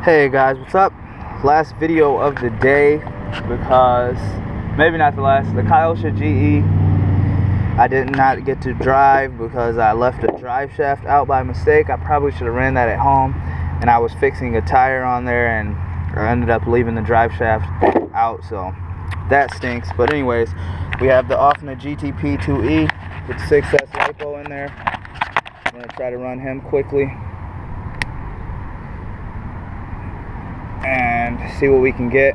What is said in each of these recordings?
Hey guys, what's up? Last video of the day, because maybe not the last. The Ofna GTP I did not get to drive because I left a drive shaft out by mistake. I probably should have ran that at home, and I was fixing a tire on there and I ended up leaving the drive shaft out, so that stinks. But anyways, we have the Ofna GTP 2E with 6S LiPo in there. I'm gonna try to run him quickly and see what we can get.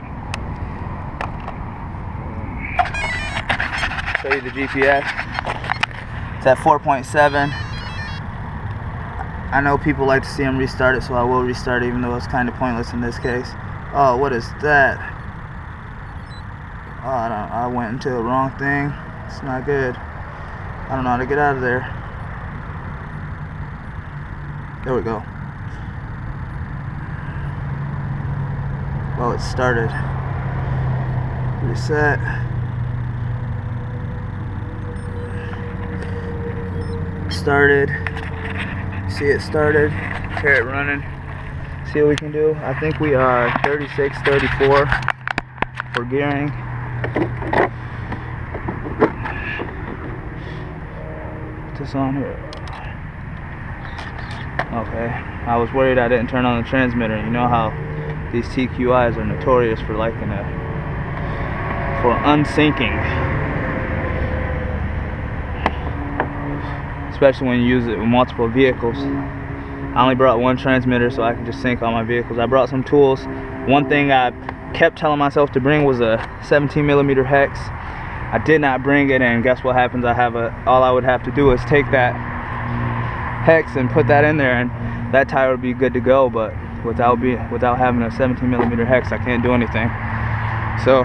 Show you the GPS. It's at 4.7. I know people like to see him restart it, so I will restart it, even though it's kind of pointless in this case. Oh, what is that? Oh, I went into the wrong thing. It's not good. I don't know how to get out of there. There we go. Well, it started. Reset. Started. See it started. Hear it running. See what we can do. I think we are 36, 34 for gearing. Put this on here. Okay. I was worried I didn't turn on the transmitter. You know how these TQIs are notorious for for unsyncing, especially when you use it with multiple vehicles. I only brought one transmitter so I can just sync all my vehicles. I brought some tools. One thing I kept telling myself to bring was a 17mm hex. I did not bring it, and guess what happens? All I would have to do is take that hex and put that in there, and that tire would be good to go. But without having a 17mm hex, I can't do anything. So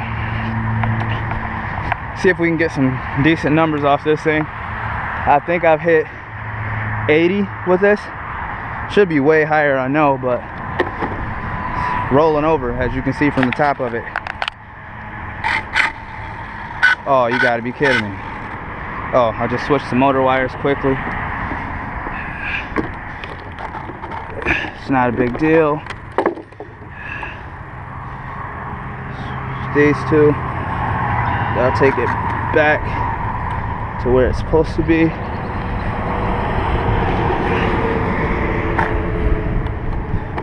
see if we can get some decent numbers off this thing. I think I've hit 80 with this. Should be way higher, I know, but rolling over, as you can see from the top of it. Oh, you gotta be kidding me. Oh, I just switched the motor wires quickly. It's not a big deal. These two, I'll take it back to where it's supposed to be.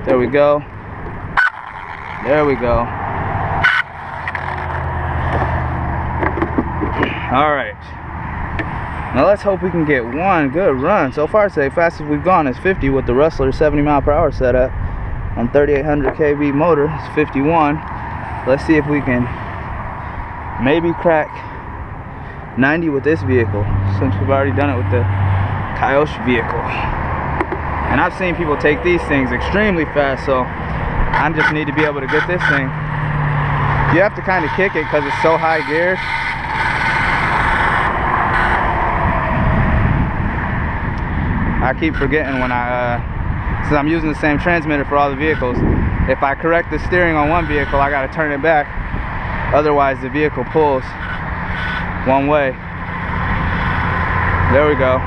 There we go. There we go. All right. Now let's hope we can get one good run. So far today, fastest we've gone is 50 with the Rustler 70mph setup on 3800 kV motor. It's 51. Let's see if we can maybe crack 90 with this vehicle, since we've already done it with the Ofna vehicle. And I've seen people take these things extremely fast, so I just need to be able to get this thing. You have to kind of kick it because it's so high geared. I keep forgetting when since I'm using the same transmitter for all the vehicles, if I correct the steering on one vehicle, I got to turn it back. Otherwise, the vehicle pulls one way. There we go.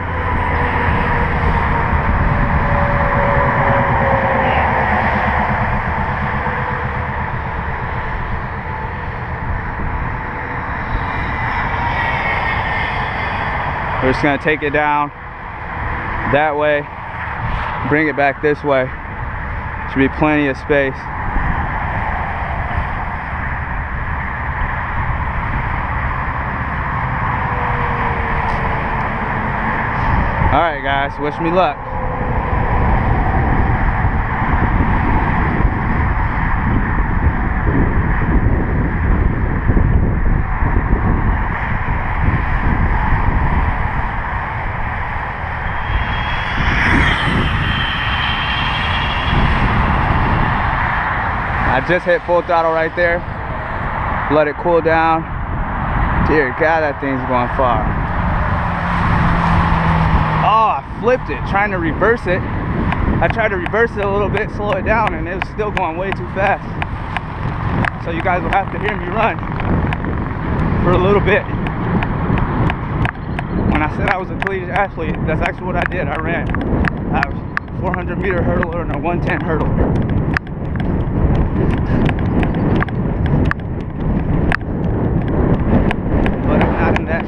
We're just going to take it down that way, bring it back this way. Should be plenty of space. Alright guys, wish me luck. I just hit full throttle right there. Let it cool down. Dear God, that thing's going far. Oh, I flipped it trying to reverse it. I tried to reverse it a little bit, slow it down, and it was still going way too fast. So you guys will have to hear me run for a little bit. When I said I was a collegiate athlete, that's actually what I did. I ran a 400-meter hurdle and a 110 hurdle.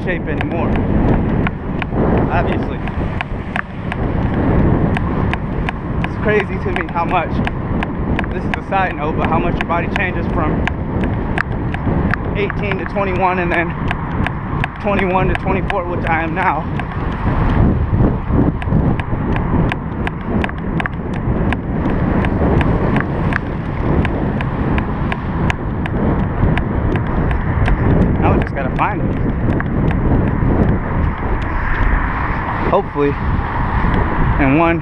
shape anymore, obviously. It's crazy to me how much, this is a side note, but how much your body changes from 18 to 21 and then 21 to 24, which I am now. Now we just gotta find it. Hopefully, in one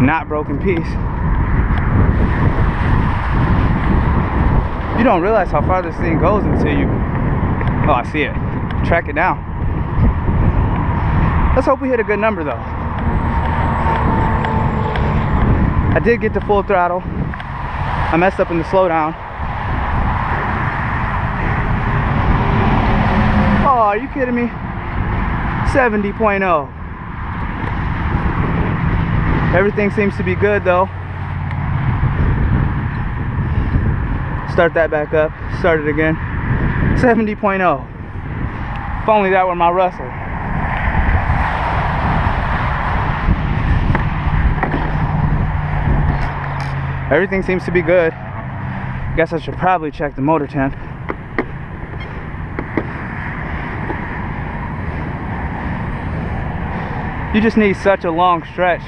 not broken piece. You don't realize how far this thing goes until you, oh, I see it, track it down. Let's hope we hit a good number though. I did get to full throttle. I messed up in the slowdown. Oh, are you kidding me? 70.0. Everything seems to be good though. Start that back up, start it again. 70.0. If only that were my Russell. Everything seems to be good. Guess I should probably check the motor temp. You just need such a long stretch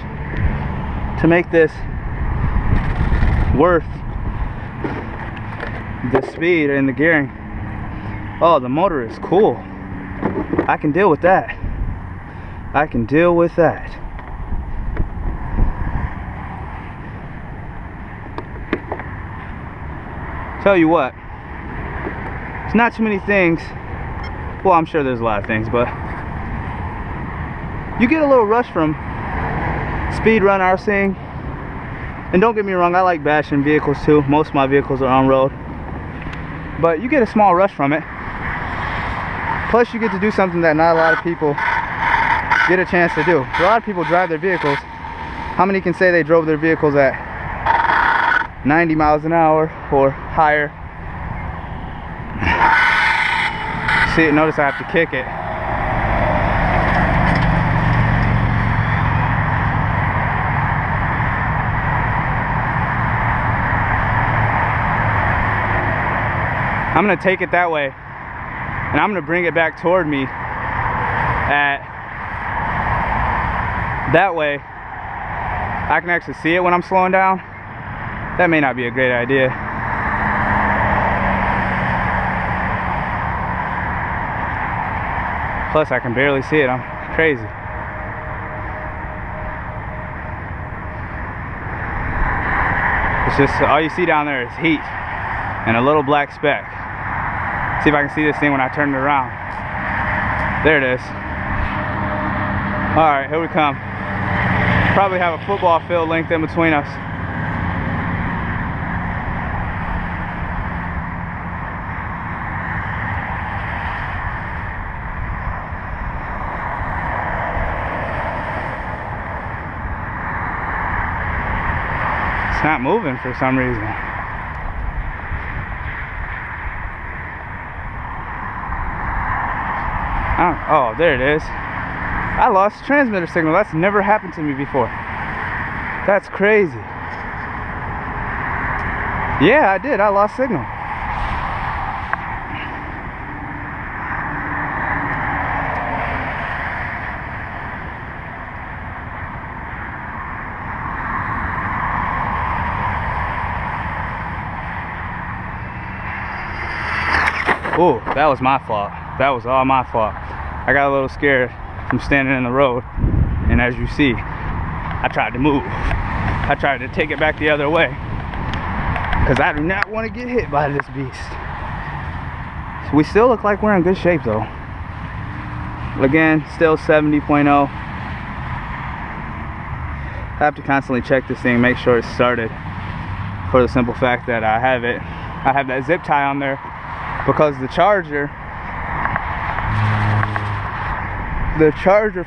to make this worth the speed and the gearing. Oh, the motor is cool. I can deal with that. I can deal with that. Tell you what, it's not too many things. Well, I'm sure there's a lot of things, but you get a little rush from speed run RCing. And don't get me wrong, I like bashing vehicles too. Most of my vehicles are on road. But you get a small rush from it. Plus you get to do something that not a lot of people get a chance to do. A lot of people drive their vehicles. How many can say they drove their vehicles at 90 miles an hour or higher? See, notice I have to kick it. I'm gonna take it that way and I'm gonna bring it back toward me that way I can actually see it when I'm slowing down. That may not be a great idea. Plus I can barely see it. I'm crazy. It's just all you see down there is heat and a little black speck. See if I can see this thing when I turn it around. There it is. Alright, here we come. Probably have a football field length in between us. It's not moving for some reason. Oh, there it is. I lost transmitter signal. That's never happened to me before. That's crazy. Yeah, I did. I lost signal. Oh, that was my fault. That was all my fault. I got a little scared from standing in the road, and as you see, I tried to move. I tried to take it back the other way because I do not want to get hit by this beast. So we still look like we're in good shape though. Again, still 70.0. I have to constantly check this thing, make sure it's started, for the simple fact that I have that zip tie on there because the charger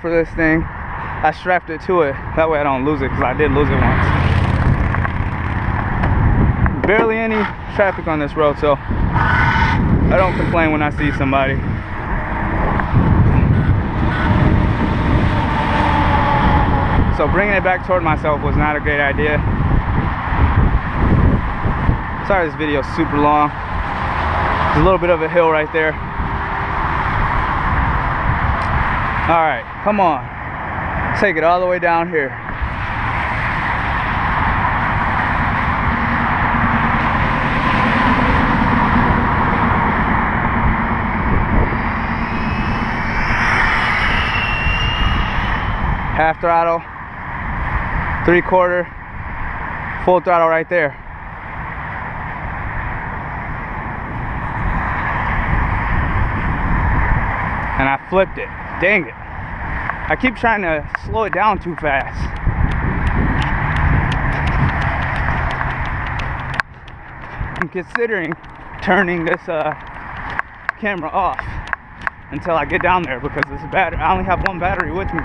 for this thing, I strapped it to it. That way I don't lose it, because I did lose it once. Barely any traffic on this road, so I don't complain when I see somebody. so bringing it back toward myself was not a great idea. Sorry this video's super long. There's a little bit of a hill right there. Alright, come on. Take it all the way down here. Half throttle, 3/4, full throttle right there. And I flipped it. Dang it. I keep trying to slow it down too fast. I'm considering turning this camera off until I get down there, because this battery, I only have one battery with me.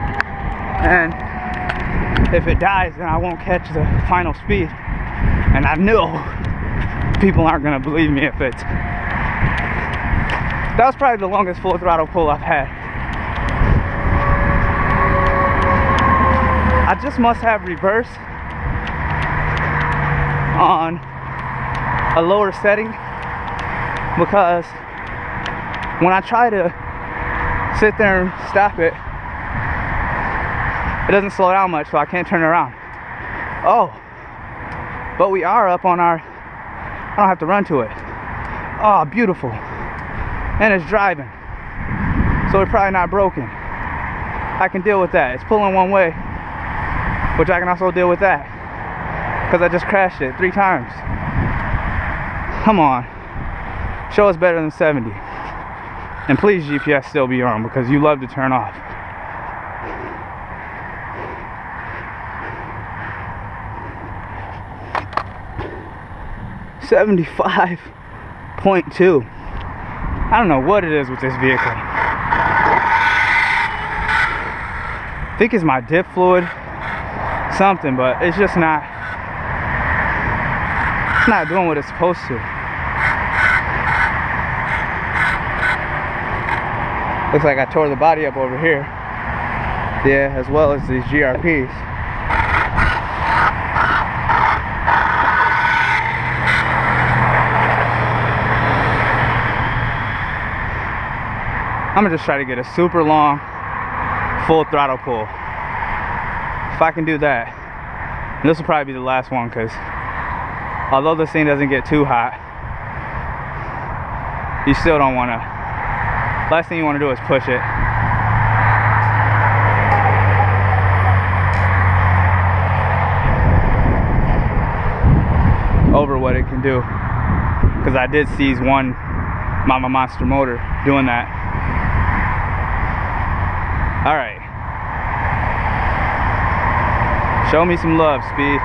And if it dies, then I won't catch the final speed. And I know people aren't gonna believe me if it's... That was probably the longest full throttle pull I've had. I just must have reverse on a lower setting, because when I try to sit there and stop it, it doesn't slow down much, so I can't turn it around. Oh, but we are up on our... I don't have to run to it. Oh, beautiful. And it's driving, so it's probably not broken. I can deal with that. It's pulling one way, which I can also deal with that, because I just crashed it 3 times. Come on, show us better than 70. And please, GPS, still be on, because you love to turn off. $75.2. I don't know what it is with this vehicle. I think it's my dip fluid, something, but it's just not doing what it's supposed to. Looks like I tore the body up over here. Yeah, as well as these GRPs. I'm gonna just try to get a super long full throttle pull. If I can do that, and this will probably be the last one, because although this thing doesn't get too hot, you still don't want to. Last thing you want to do is push it. Over what it can do, because I did seize one Mama Monster motor doing that. All right, show me some love, speed.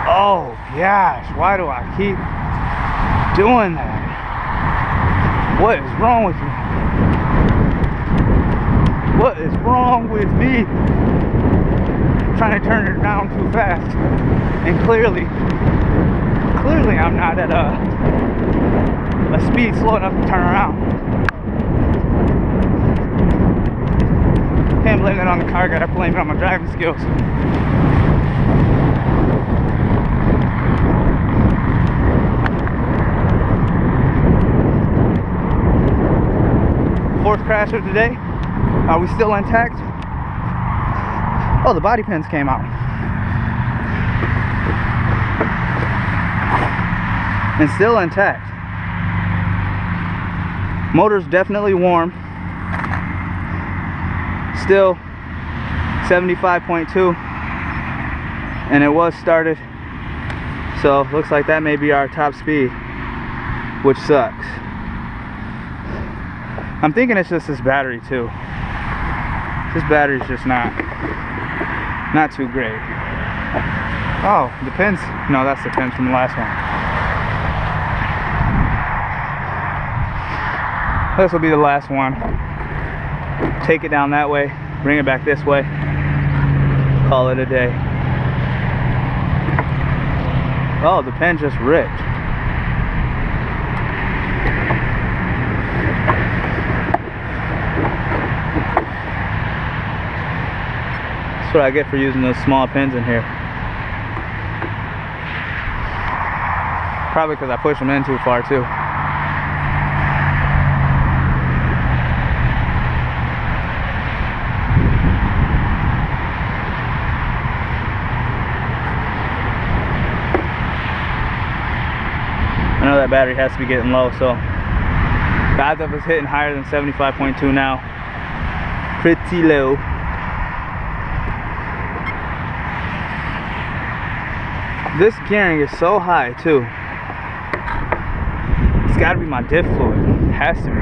Oh gosh, why do I keep doing that? What is wrong with me? What is wrong with me? I'm trying to turn it down too fast. And clearly I'm not at a speed slow enough to turn around. Can't blame that on the car, gotta blame it on my driving skills. Fourth crash of the day. Are we still intact? Oh, the body pins came out. And still intact. Motor's definitely warm. Still 75.2. And it was started. So looks like that may be our top speed, which sucks. I'm thinking it's just this battery too. This battery's just not too great. Oh, the pins. No, that's the pins from the last one. This will be the last one. take it down that way, bring it back this way, call it a day. Oh, the pen just ripped. That's what I get for using those small pins in here. Probably because I push them in too far too. I know that battery has to be getting low, so the odds of us hitting higher than 75.2 now, pretty low. This gearing is so high too. It's gotta be my diff fluid. It has to be.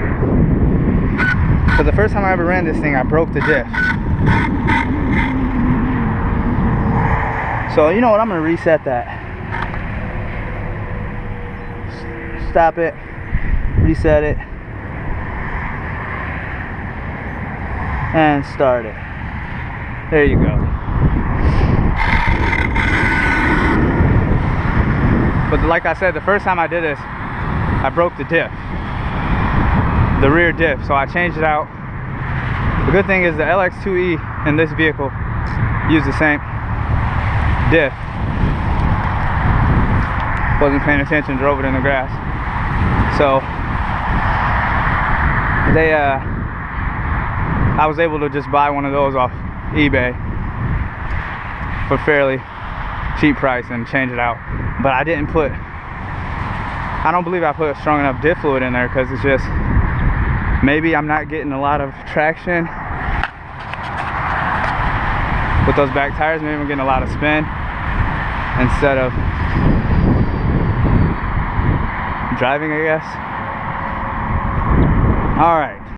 Because the first time I ever ran this thing, I broke the diff. So you know what, I'm gonna reset that. Stop it, reset it, and start it. There you go. But like I said, the first time I did this, I broke the diff, the rear diff, so I changed it out. The good thing is the LX2E in this vehicle use the same diff. Wasn't paying attention, drove it in the grass. So I was able to just buy one of those off eBay for fairly cheap price and change it out. But I didn't put, I don't believe I put strong enough diff fluid in there, because it's just, maybe I'm not getting a lot of traction with those back tires. Maybe I'm getting a lot of spin instead of driving, I guess. All right.